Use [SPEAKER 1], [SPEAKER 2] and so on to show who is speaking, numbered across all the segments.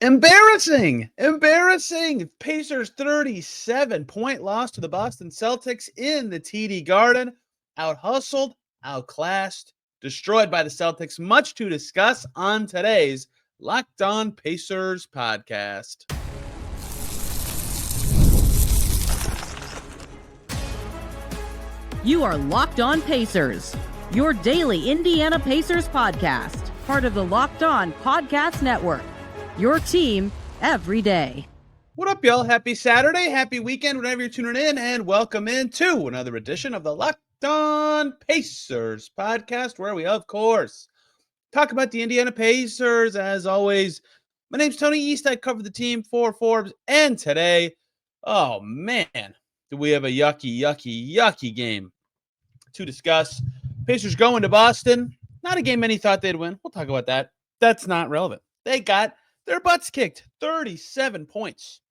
[SPEAKER 1] Embarrassing. Pacers 37-point loss to the Boston Celtics in the TD Garden. Out-hustled, outclassed, destroyed by the Celtics. Much to discuss on today's Locked On Pacers podcast.
[SPEAKER 2] You are Locked On Pacers, your daily Indiana Pacers podcast, part of the Locked On Podcast Network. Your team every day.
[SPEAKER 1] What up, y'all? Happy Saturday, happy weekend, whenever you're tuning in, and welcome into another edition of the Locked On Pacers podcast, where we, of course, talk about the Indiana Pacers. As always, my name's Tony East. I cover the team for Forbes, and today, oh man, do we have a yucky game to discuss. Pacers going to Boston. Not a game many thought they'd win. We'll talk about that. That's not relevant. They got their butts kicked. 37 points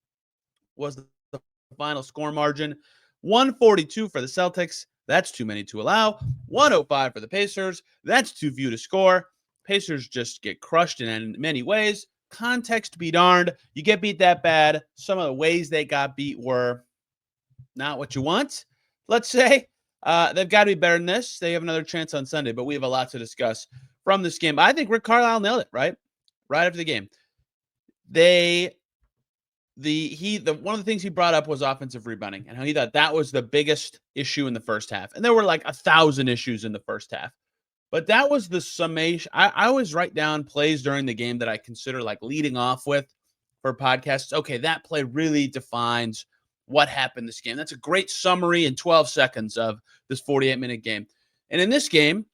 [SPEAKER 1] was the final score margin. 142 for the Celtics. That's too many to allow. 105 for the Pacers. That's too few to score. Pacers just get crushed in many ways. Context be darned. You get beat that bad. Some of the ways they got beat were not what you want, let's say. They've got to be better than this. They have another chance on Sunday, but we have a lot to discuss from this game. I think Rick Carlisle nailed it, right after the game. One of the things he brought up was offensive rebounding and how he thought that was the biggest issue in the first half. And there were like 1,000 issues in the first half, but that was the summation. I always write down plays during the game that I consider like leading off with for podcasts. Okay, that play really defines what happened this game. That's a great summary in 12 seconds of this 48-minute game. And in this game,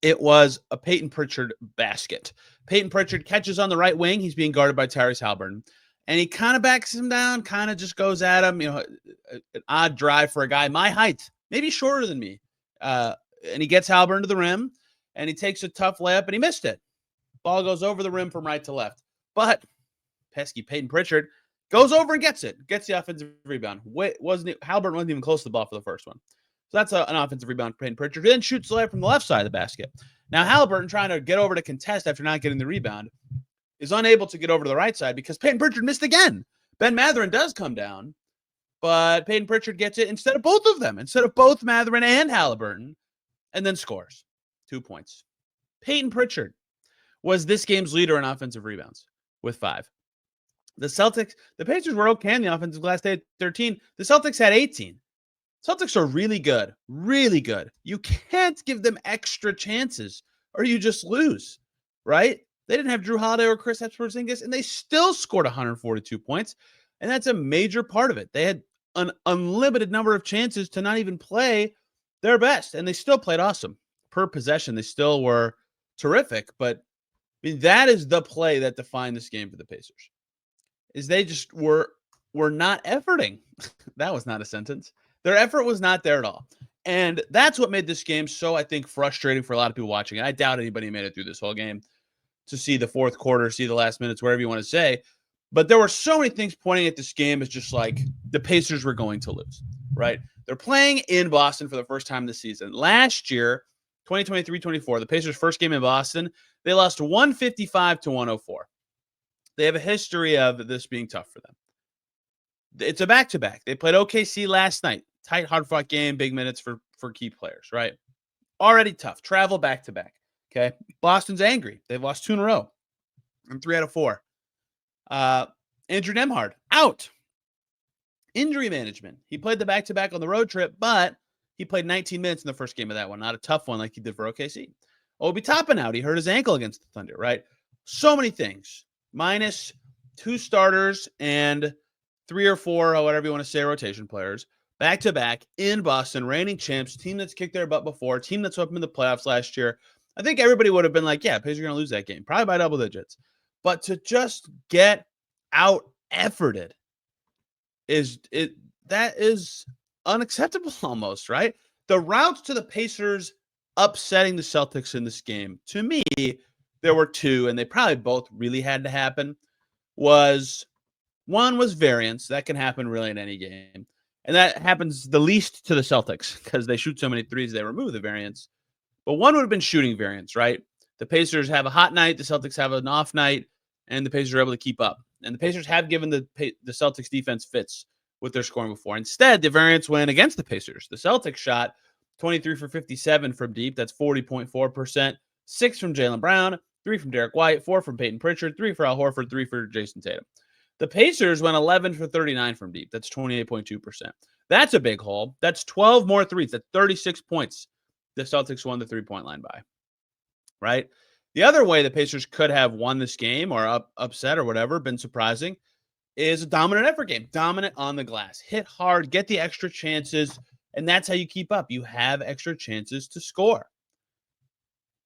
[SPEAKER 1] it was a Peyton Pritchard basket. Peyton Pritchard catches on the right wing. He's being guarded by Tyrese Haliburton. And he kind of backs him down, kind of just goes at him. An odd drive for a guy my height, maybe shorter than me. And he gets Haliburton to the rim, and he takes a tough layup, and he missed it. Ball goes over the rim from right to left. But pesky Peyton Pritchard goes over and gets it. Gets the offensive rebound. Haliburton wasn't even close to the ball for the first one. So that's an offensive rebound for Peyton Pritchard. Then shoots the layup from the left side of the basket. Now Haliburton, trying to get over to contest after not getting the rebound, is unable to get over to the right side because Peyton Pritchard missed again. Ben Mathurin does come down, but Peyton Pritchard gets it instead of both of them, instead of both Mathurin and Haliburton, and then scores 2 points. Peyton Pritchard was this game's leader in offensive rebounds with 5. The Pacers were okay in the offensive glass. They had 13. The Celtics had 18. Celtics are really good, really good. You can't give them extra chances or you just lose, right? They didn't have Drew Holiday or Chris Porzingis, and they still scored 142 points, and that's a major part of it. They had an unlimited number of chances to not even play their best, and they still played awesome. Per possession, they still were terrific, but I mean, that is the play that defined this game for the Pacers, is they just were not efforting. That was not a sentence. Their effort was not there at all. And that's what made this game so, I think, frustrating for a lot of people watching. And I doubt anybody made it through this whole game to see the fourth quarter, see the last minutes, whatever you want to say. But there were so many things pointing at this game as just like the Pacers were going to lose, right? They're playing in Boston for the first time this season. Last year, 2023-24, the Pacers' first game in Boston, they lost 155-104. They have a history of this being tough for them. It's a back-to-back. They played OKC last night. Tight, hard-fought game, big minutes for key players, right? Already tough. Travel back-to-back, okay? Boston's angry. They've lost 2 in a row and 3 out of 4. Andrew Nembhard, out. Injury management. He played the back-to-back on the road trip, but he played 19 minutes in the first game of that one. Not a tough one like he did for OKC. Obi Toppin out. He hurt his ankle against the Thunder, right? So many things. Minus 2 starters and 3 or 4, or whatever you want to say, rotation players, back-to-back in Boston, reigning champs, team that's kicked their butt before, team that's up in the playoffs last year. I think everybody would have been like, yeah, Pacers are going to lose that game, probably by double digits. But to just get out-efforted that is unacceptable almost, right? The routes to the Pacers upsetting the Celtics in this game, to me, there were 2, and they probably both really had to happen. One was variance. That can happen really in any game. And that happens the least to the Celtics because they shoot so many threes, they remove the variance. But one would have been shooting variance, right? The Pacers have a hot night. The Celtics have an off night. and the Pacers were able to keep up. And the Pacers have given the Celtics defense fits with their scoring before. Instead, the variance went against the Pacers. The Celtics shot 23 for 57 from deep. That's 40.4%. 6 from Jaylen Brown, 3 from Derek White, 4 from Peyton Pritchard, 3 for Al Horford, 3 for Jason Tatum. The Pacers went 11 for 39 from deep. That's 28.2%. That's a big haul. That's 12 more threes. That's 36 points the Celtics won the three-point line by, right? The other way the Pacers could have won this game or upset or whatever, been surprising, is a dominant effort game. Dominant on the glass. Hit hard, get the extra chances, and that's how you keep up. You have extra chances to score.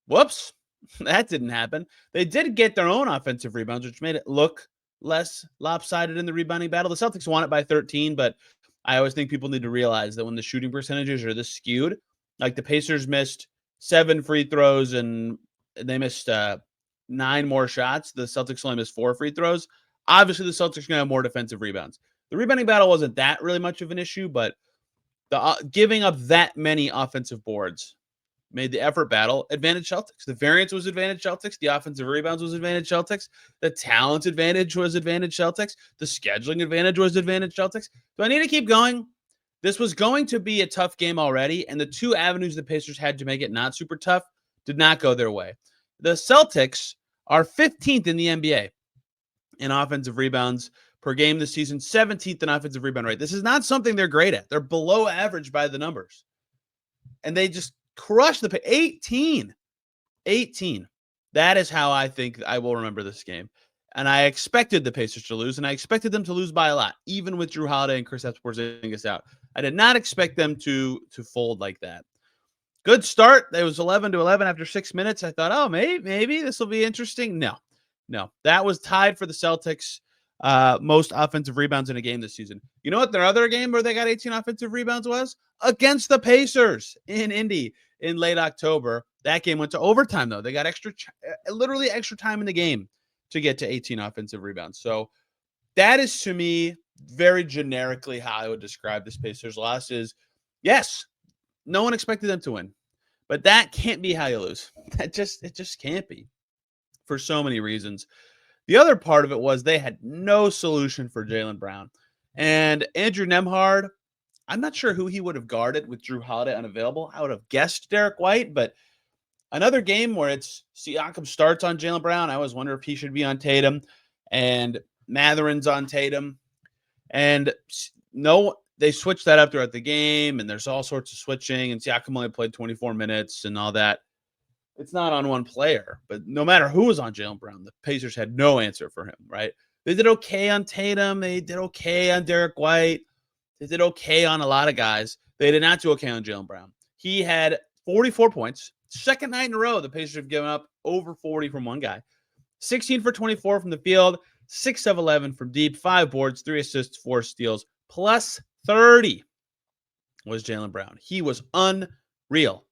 [SPEAKER 1] Whoops, that didn't happen. They did get their own offensive rebounds, which made it look less lopsided in the rebounding battle. The Celtics won it by 13, but I always think people need to realize that when the shooting percentages are this skewed, like the Pacers missed 7 free throws and they missed 9 more shots. The Celtics only missed 4 free throws. Obviously, the Celtics are going to have more defensive rebounds. The rebounding battle wasn't that really much of an issue, but the giving up that many offensive boards made the effort battle advantage Celtics. The variance was advantage Celtics. The offensive rebounds was advantage Celtics. The talent advantage was advantage Celtics. The scheduling advantage was advantage Celtics. Do I need to keep going? This was going to be a tough game already, and the 2 avenues the Pacers had to make it not super tough did not go their way. The Celtics are 15th in the NBA in offensive rebounds per game this season, 17th in offensive rebound rate. This is not something they're great at. They're below average by the numbers. And they just crushed the 18. That is how I think I will remember this game. And I expected the Pacers to lose, and I expected them to lose by a lot, even with Drew Holiday and Kristaps Porzingis out. I did not expect them to fold like that. Good start. It was 11-11 after 6 minutes. I thought, oh, maybe this will be interesting. No. That was tied for the Celtics most offensive rebounds in a game this season. You know what their other game where they got 18 offensive rebounds was? Against the Pacers in Indy in late October. That game went to overtime, though. They got literally extra time in the game to get to 18 offensive rebounds. So that is, to me, very generically how I would describe this Pacers loss is, yes, no one expected them to win. But that can't be how you lose. It just can't be for so many reasons. The other part of it was they had no solution for Jaylen Brown. And Andrew Nembhard, I'm not sure who he would have guarded with Drew Holiday unavailable. I would have guessed Derek White, but another game where it's Siakam starts on Jaylen Brown. I always wonder if he should be on Tatum, and Mathurin's on Tatum. And no, they switched that up throughout the game, and there's all sorts of switching, and Siakam only played 24 minutes and all that. It's not on one player, but no matter who was on Jaylen Brown, the Pacers had no answer for him, right? They did okay on Tatum. They did okay on Derek White. They did okay on a lot of guys. They did not do okay on Jaylen Brown. He had 44 points. Second night in a row, the Pacers have given up over 40 from one guy. 16 for 24 from the field, 6 of 11 from deep, 5 boards, 3 assists, 4 steals, plus 30 was Jaylen Brown. He was unreal.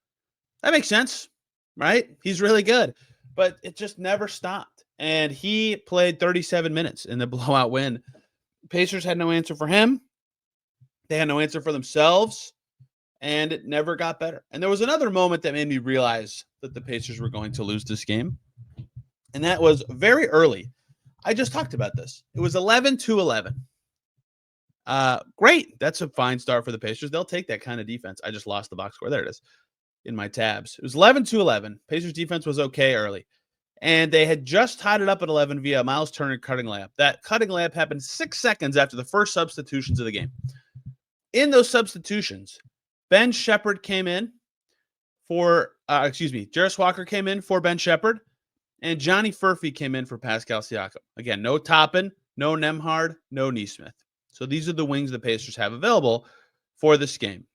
[SPEAKER 1] That makes sense, right? He's really good, but it just never stopped. And he played 37 minutes in the blowout win. Pacers had no answer for him. They had no answer for themselves, and it never got better. And there was another moment that made me realize that the Pacers were going to lose this game, and that was very early. I just talked about this. It was 11-11. Great. That's a fine start for the Pacers. They'll take that kind of defense. I just lost the box score. There it is in my tabs. It was 11-11. Pacers defense was okay early. And they had just tied it up at 11 via Myles Turner cutting layup. That cutting layup happened 6 seconds after the first substitutions of the game. In those substitutions, Ben Shepherd came in for, Jarris Walker came in for Ben Shepherd, and Johnny Furphy came in for Pascal Siakam. Again, no Toppin, no Nembhard, no Nesmith. So these are the wings the Pacers have available for this game.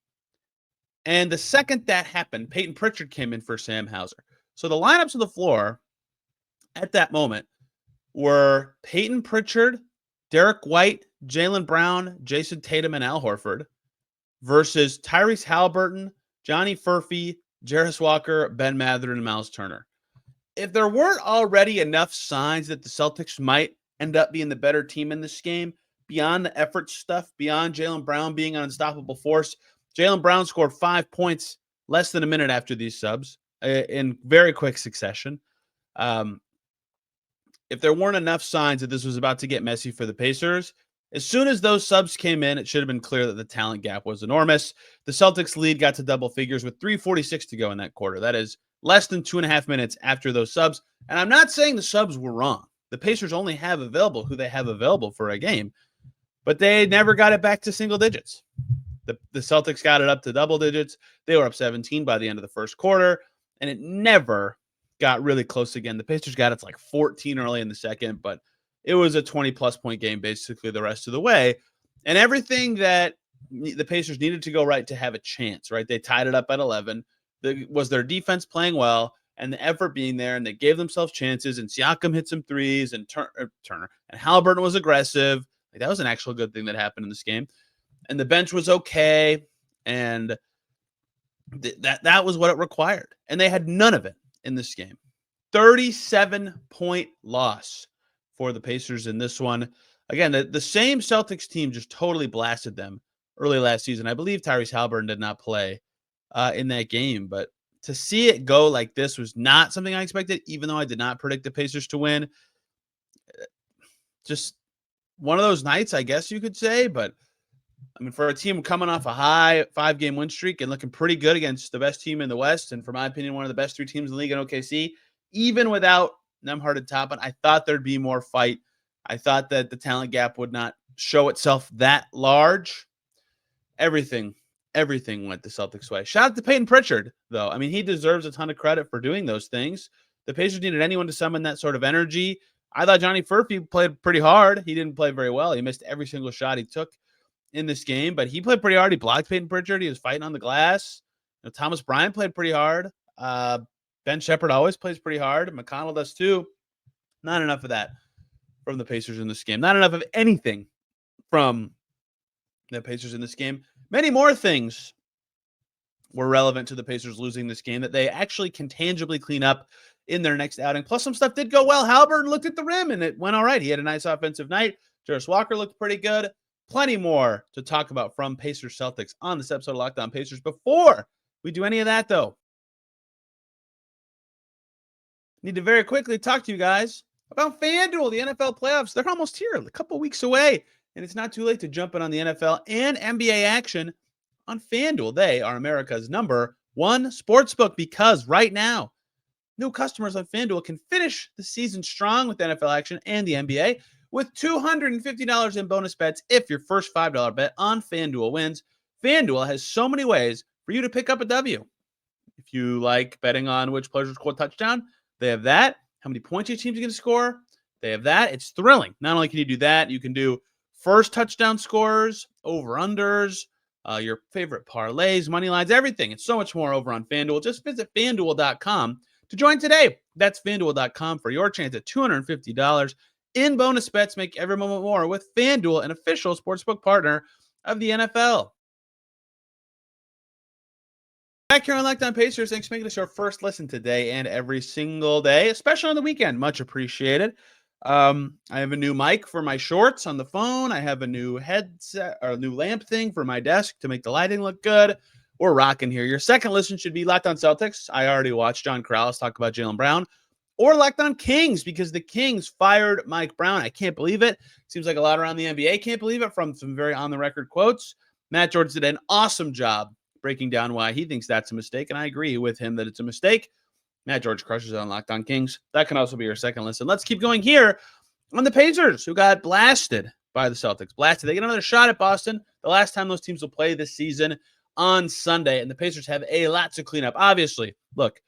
[SPEAKER 1] And the second that happened, Peyton Pritchard came in for Sam Hauser. So the lineups on the floor at that moment were Peyton Pritchard, Derek White, Jaylen Brown, Jason Tatum, and Al Horford versus Tyrese Haliburton, Johnny Furphy, Jarris Walker, Ben Mathurin, and Myles Turner. If there weren't already enough signs that the Celtics might end up being the better team in this game, beyond the effort stuff, beyond Jaylen Brown being an unstoppable force, Jaylen Brown scored 5 points less than a minute after these subs in very quick succession. if there weren't enough signs that this was about to get messy for the Pacers, as soon as those subs came in, it should have been clear that the talent gap was enormous. The Celtics lead got to double figures with 3:46 to go in that quarter. That is less than 2.5 minutes after those subs. And I'm not saying the subs were wrong. The Pacers only have available who they have available for a game, but they never got it back to single digits. The Celtics got it up to double digits. They were up 17 by the end of the first quarter, and it never got really close again. The Pacers got it to like 14 early in the second, but it was a 20-plus point game basically the rest of the way. And everything that the Pacers needed to go right to have a chance, right? They tied it up at 11. Was their defense playing well and the effort being there, and they gave themselves chances, and Siakam hit some threes, and Turner and Haliburton was aggressive. Like, that was an actual good thing that happened in this game. And the bench was okay, and that was what it required. And they had none of it in this game. 37-point loss for the Pacers in this one. Again, the same Celtics team just totally blasted them early last season. I believe Tyrese Haliburton did not play in that game, but to see it go like this was not something I expected, even though I did not predict the Pacers to win. Just one of those nights, I guess you could say, but I mean, for a team coming off a high 5-game win streak and looking pretty good against the best team in the West, and for my opinion, one of the best 3 teams in the league in OKC, even without Nembhard and Toppin, I thought there'd be more fight. I thought that the talent gap would not show itself that large. Everything went the Celtics' way. Shout out to Peyton Pritchard, though. I mean, he deserves a ton of credit for doing those things. The Pacers needed anyone to summon that sort of energy. I thought Johnny Furphy played pretty hard. He didn't play very well. He missed every single shot he took in this game, but he played pretty hard. He blocked Peyton Pritchard. He was fighting on the glass. Thomas Bryant played pretty hard. Ben Shepherd always plays pretty hard. McConnell does too. Not enough of that from the Pacers in this game. Not enough of anything from the Pacers in this game. Many more things were relevant to the Pacers losing this game that they actually can tangibly clean up in their next outing. Plus, some stuff did go well. Haliburton looked at the rim, and it went all right. He had a nice offensive night. Jarris Walker looked pretty good. Plenty more to talk about from Pacers Celtics on this episode of Locked On Pacers. Before we do any of that, though, need to very quickly talk to you guys about FanDuel. The NFL playoffs, they're almost here, a couple weeks away, and it's not too late to jump in on the NFL and NBA action on FanDuel. They are America's #1 sportsbook because right now, new customers on FanDuel can finish the season strong with NFL action and the NBA with $250 in bonus bets if your first $5 bet on FanDuel wins. FanDuel has so many ways for you to pick up a W. If you like betting on which players will score a touchdown, they have that. How many points each team's going to score, they have that. It's thrilling. Not only can you do that, you can do first touchdown scores, over-unders, your favorite parlays, money lines, everything. It's so much more over on FanDuel. Just visit FanDuel.com to join today. That's FanDuel.com for your chance at $250 in bonus bets. Make every moment more with FanDuel, an official sportsbook partner of the NFL. Back here on Locked On Pacers. Thanks for making this your first listen today and every single day, especially on the weekend. Much appreciated. I have a new mic for my shorts on the phone. I have a new headset or a new lamp thing for my desk to make the lighting look good. We're rocking here. Your second listen should be Locked On Celtics. I already watched John Corrales talk about Jaylen Brown. Or Locked On Kings, because the Kings fired Mike Brown. I can't believe it. Seems like a lot around the NBA can't believe it from some very on-the-record quotes. Matt George did an awesome job breaking down why he thinks that's a mistake, and I agree with him that it's a mistake. Matt George crushes it on Locked On Kings. That can also be your second listen. Let's keep going here on the Pacers, who got blasted by the Celtics. Blasted. They get another shot at Boston. The last time those teams will play this season on Sunday, and the Pacers have a lot to clean up. Obviously, look,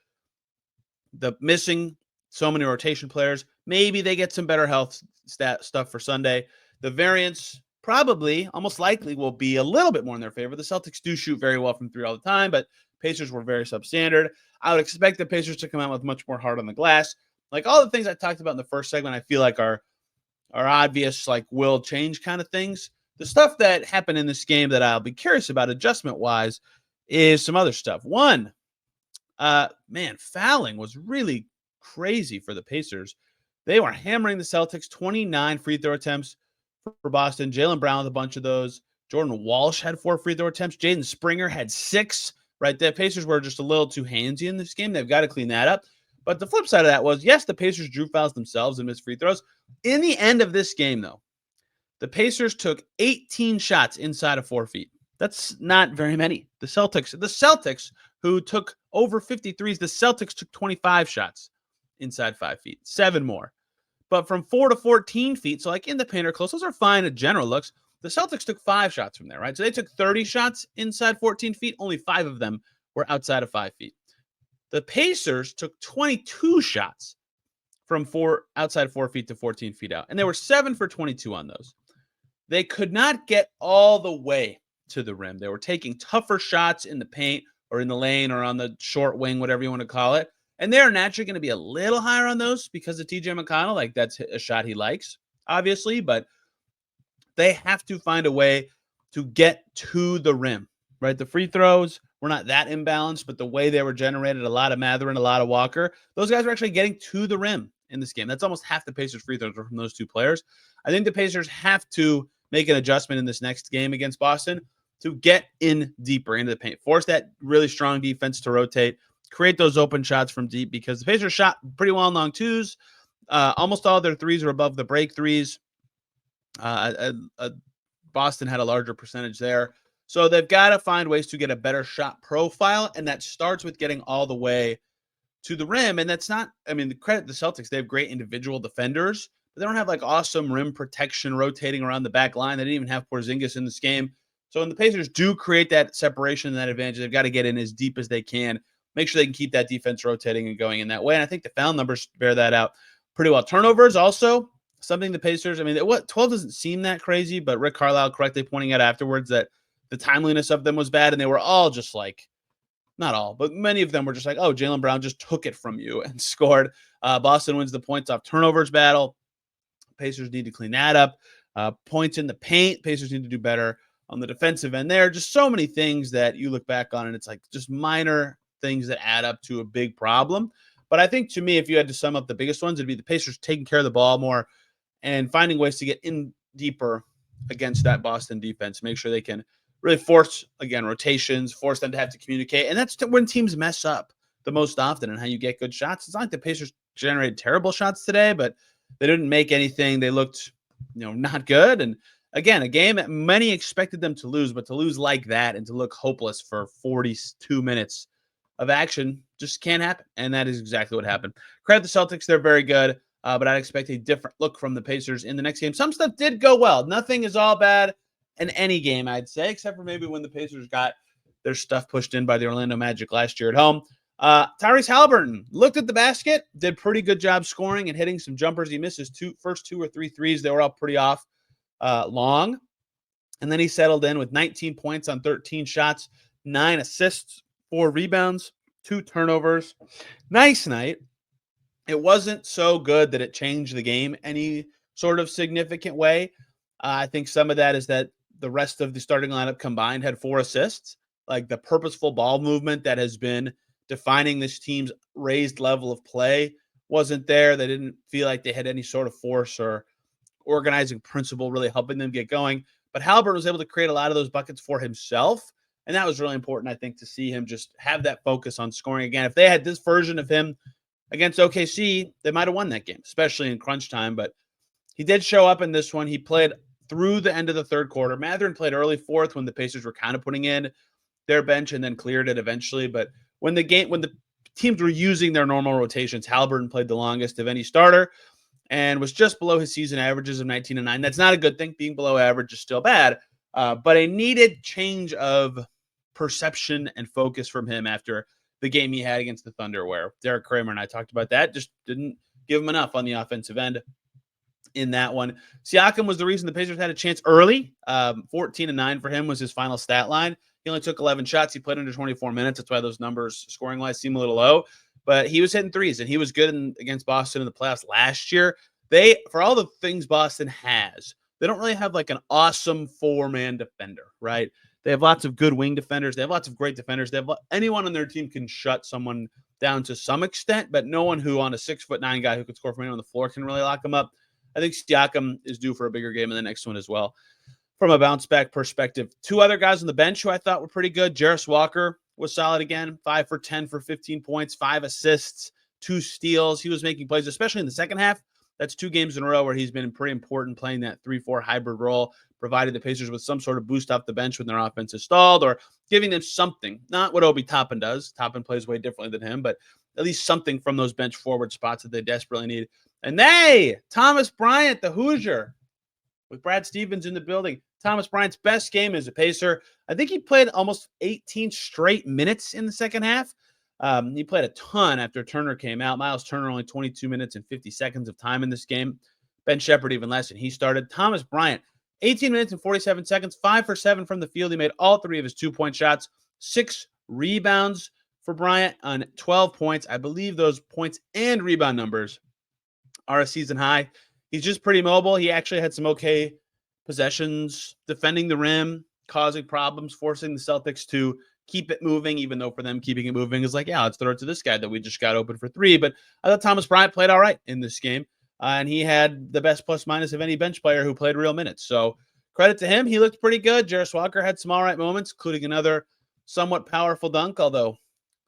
[SPEAKER 1] the missing so many rotation players, maybe they get some better health stuff for Sunday. The variance probably, almost likely, will be a little bit more in their favor. The Celtics do shoot very well from 3 all the time, but Pacers were very substandard. I would expect the Pacers to come out with much more heart on the glass. Like all the things I talked about in the first segment, I feel like are obvious, like will change kind of things. The stuff that happened in this game that I'll be curious about adjustment-wise is some other stuff. One, fouling was really crazy for the Pacers. They were hammering the Celtics, 29 free throw attempts for Boston. Jaylen Brown with a bunch of those. Jordan Walsh had 4 free throw attempts. Jaden Springer had 6. Right, the Pacers were just a little too handsy in this game. They've got to clean that up. But the flip side of that was, yes, the Pacers drew fouls themselves and missed free throws. In the end of this game, though, the Pacers took 18 shots inside of 4 feet. That's not very many. The Celtics, who took over 53s, the Celtics took 25 shots inside 5 feet, 7 more. But from 4 to 14 feet, so like in the paint or close, those are fine in general looks. The Celtics took 5 shots from there, right? So they took 30 shots inside 14 feet. Only 5 of them were outside of 5 feet. The Pacers took 22 shots from outside 4 feet to 14 feet out. And they were 7 for 22 on those. They could not get all the way to the rim. They were taking tougher shots in the paint or in the lane or on the short wing, whatever you want to call it. And they're naturally going to be a little higher on those because of TJ McConnell. Like, that's a shot he likes, obviously. But they have to find a way to get to the rim, right? The free throws were not that imbalanced, but the way they were generated, a lot of Mathurin, a lot of Walker, those guys were actually getting to the rim in this game. That's almost half the Pacers' free throws were from those two players. I think the Pacers have to make an adjustment in this next game against Boston to get in deeper into the paint. Force that really strong defense to rotate. Create those open shots from deep because the Pacers shot pretty well in long twos. Almost all their threes are above the break threes. Boston had a larger percentage there. So they've got to find ways to get a better shot profile, and that starts with getting all the way to the rim. And that's not, I mean, the credit the Celtics, they have great individual defenders, but they don't have like awesome rim protection rotating around the back line. They didn't even have Porzingis in this game. So when the Pacers do create that separation and that advantage, they've got to get in as deep as they can, make sure they can keep that defense rotating and going in that way. And I think the foul numbers bear that out pretty well. Turnovers also something the Pacers, I mean, 12 doesn't seem that crazy, but Rick Carlisle correctly pointing out afterwards that the timeliness of them was bad, and they were all just like, not all, but many of them were just like, oh, Jaylen Brown just took it from you and scored. Boston wins the points off turnovers battle. Pacers need to clean that up. Points in the paint, Pacers need to do better on the defensive end there. Just so many things that you look back on, and it's like just minor things that add up to a big problem. But I think, to me, if you had to sum up the biggest ones, it'd be the Pacers taking care of the ball more and finding ways to get in deeper against that Boston defense. Make sure they can really force, again, rotations, force them to have to communicate. And that's when teams mess up the most often and how you get good shots. It's not like the Pacers generated terrible shots today, but they didn't make anything. They looked, not good. And again, a game that many expected them to lose, but to lose like that and to look hopeless for 42 minutes of action just can't happen. And that is exactly what happened. Credit the Celtics. They're very good, but I'd expect a different look from the Pacers in the next game. Some stuff did go well. Nothing is all bad in any game, I'd say, except for maybe when the Pacers got their stuff pushed in by the Orlando Magic last year at home. Tyrese Haliburton looked at the basket, did pretty good job scoring and hitting some jumpers. He missed his first 2 or 3 threes. They were all pretty off long. And then he settled in with 19 points on 13 shots, 9 assists, 4 rebounds, 2 turnovers. Nice night. It wasn't so good that it changed the game any sort of significant way. I think some of that is that the rest of the starting lineup combined had 4 assists. Like the purposeful ball movement that has been defining this team's raised level of play wasn't there. They didn't feel like they had any sort of force or organizing principle really helping them get going. But Haliburton was able to create a lot of those buckets for himself. And that was really important, I think, to see him just have that focus on scoring again. If they had this version of him against OKC, they might have won that game, especially in crunch time. But he did show up in this one. He played through the end of the third quarter. Mathurin played early fourth when the Pacers were kind of putting in their bench and then cleared it eventually. But when the teams were using their normal rotations, Haliburton played the longest of any starter and was just below his season averages of 19 and 9. That's not a good thing. Being below average is still bad, but a needed change of perception and focus from him after the game he had against the Thunder, where Derek Kramer and I talked about that, just didn't give him enough on the offensive end in that one. Siakam was the reason the Pacers had a chance early. 14 and 9 for him was his final stat line. He only took 11 shots. He played under 24 minutes. That's why those numbers scoring-wise seem a little low. But he was hitting threes, and he was good against Boston in the playoffs last year. For all the things Boston has, they don't really have like an awesome 4-man defender, right? They have lots of good wing defenders. They have lots of great defenders. Anyone on their team can shut someone down to some extent, but no one who on a 6'9" guy who could score from anyone on the floor can really lock him up. I think Siakam is due for a bigger game in the next one as well. From a bounce back perspective, 2 other guys on the bench who I thought were pretty good. Jarris Walker was solid again, 5 for 10 for 15 points, 5 assists, 2 steals. He was making plays, especially in the second half. That's 2 games in a row where he's been pretty important playing that 3-4 hybrid role, provided the Pacers with some sort of boost off the bench when their offense is stalled, or giving them something. Not what Obi Toppin does. Toppin plays way differently than him, but at least something from those bench forward spots that they desperately need. And Thomas Bryant, the Hoosier, with Brad Stevens in the building. Thomas Bryant's best game as a Pacer. I think he played almost 18 straight minutes in the second half. He played a ton after Turner came out. Myles Turner only 22 minutes and 50 seconds of time in this game. Ben Shepherd even less, and he started. Thomas Bryant, 18 minutes and 47 seconds, 5 for 7 from the field. He made all 3 of his 2-point shots, 6 rebounds for Bryant on 12 points. I believe those points and rebound numbers are a season high. He's just pretty mobile. He actually had some okay possessions, defending the rim, causing problems, forcing the Celtics to keep it moving, even though for them keeping it moving is like, yeah, let's throw it to this guy that we just got open for 3. But I thought Thomas Bryant played all right in this game, and he had the best plus-minus of any bench player who played real minutes. So credit to him. He looked pretty good. Jarace Walker had some all right moments, including another somewhat powerful dunk, although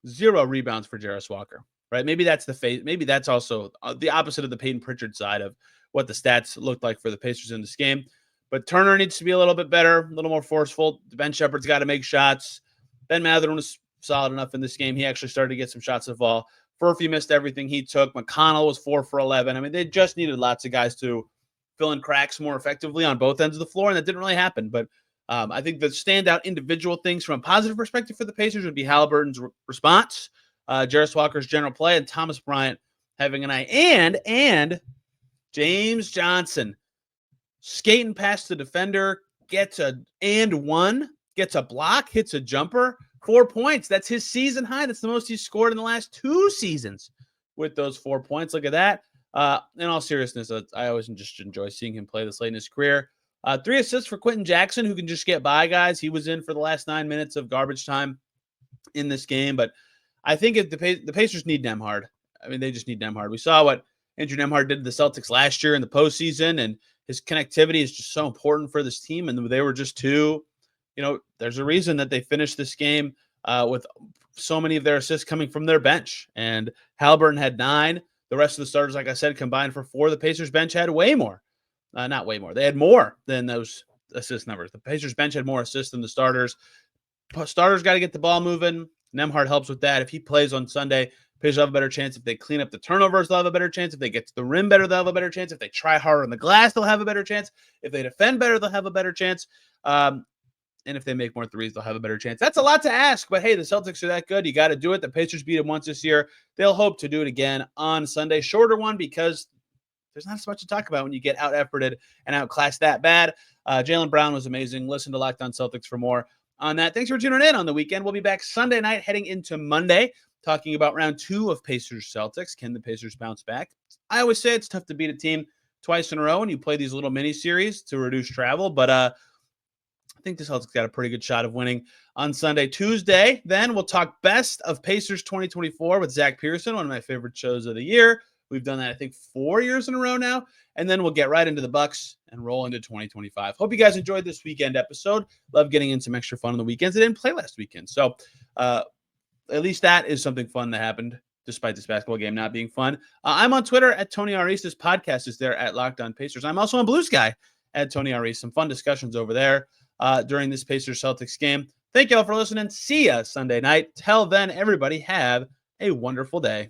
[SPEAKER 1] 0 rebounds for Jarace Walker, right? Maybe that's maybe that's also the opposite of the Peyton Pritchard side of what the stats looked like for the Pacers in this game. But Turner needs to be a little bit better, a little more forceful. Ben Shepherd's got to make shots. Ben Mathurin was solid enough in this game. He actually started to get some shots to fall. Furphy missed everything he took. McConnell was 4 for 11. I mean, they just needed lots of guys to fill in cracks more effectively on both ends of the floor, and that didn't really happen. But I think the standout individual things from a positive perspective for the Pacers would be Haliburton's response, Jarace Walker's general play, and Thomas Bryant having an eye. And James Johnson skating past the defender, gets a block, hits a jumper, 4 points. That's his season high. That's the most he's scored in the last 2 seasons with those 4 points. Look at that. In all seriousness, I always just enjoy seeing him play this late in his career. 3 assists for Quentin Jackson, who can just get by guys. He was in for the last 9 minutes of garbage time in this game. But I think if the Pacers need Nembhard. I mean, they just need Nembhard. We saw what Andrew Nembhard did to the Celtics last year in the postseason, and his connectivity is just so important for this team. And they were just too, there's a reason that they finished this game with so many of their assists coming from their bench. And Haliburton had 9. The rest of the starters, like I said, combined for 4. The Pacers bench had way more. Not way more. They had more than those assist numbers. The Pacers bench had more assists than the starters. Starters got to get the ball moving. Nembhard helps with that. If he plays on Sunday, Pacers have a better chance. If they clean up the turnovers, they'll have a better chance. If they get to the rim better, they'll have a better chance. If they try harder on the glass, they'll have a better chance. If they defend better, they'll have a better chance. And if they make more threes, they'll have a better chance. That's a lot to ask, but hey, the Celtics are that good. You got to do it. The Pacers beat them once this year. They'll hope to do it again on Sunday. Shorter one because there's not as much to talk about when you get out-efforted and outclassed that bad. Jaylen Brown was amazing. Listen to Locked On Celtics for more on that. Thanks for tuning in on the weekend. We'll be back Sunday night heading into Monday, talking about round 2 of Pacers-Celtics. Can the Pacers bounce back? I always say it's tough to beat a team twice in a row, and you play these little mini-series to reduce travel, but I think the Celtics got a pretty good shot of winning on Sunday. Tuesday, then we'll talk best of Pacers 2024 with Zach Pearson, one of my favorite shows of the year. We've done that, I think, 4 years in a row now, and then we'll get right into the Bucks and roll into 2025. Hope you guys enjoyed this weekend episode. Love getting in some extra fun on the weekends. I didn't play last weekend, so at least that is something fun that happened, despite this basketball game not being fun. I'm on Twitter at Tony Arice. This podcast is there at Locked On Pacers. I'm also on Blue Sky at Tony Arice. Some fun discussions over there during this Pacers-Celtics game. Thank you all for listening. See ya Sunday night. Till then, everybody have a wonderful day.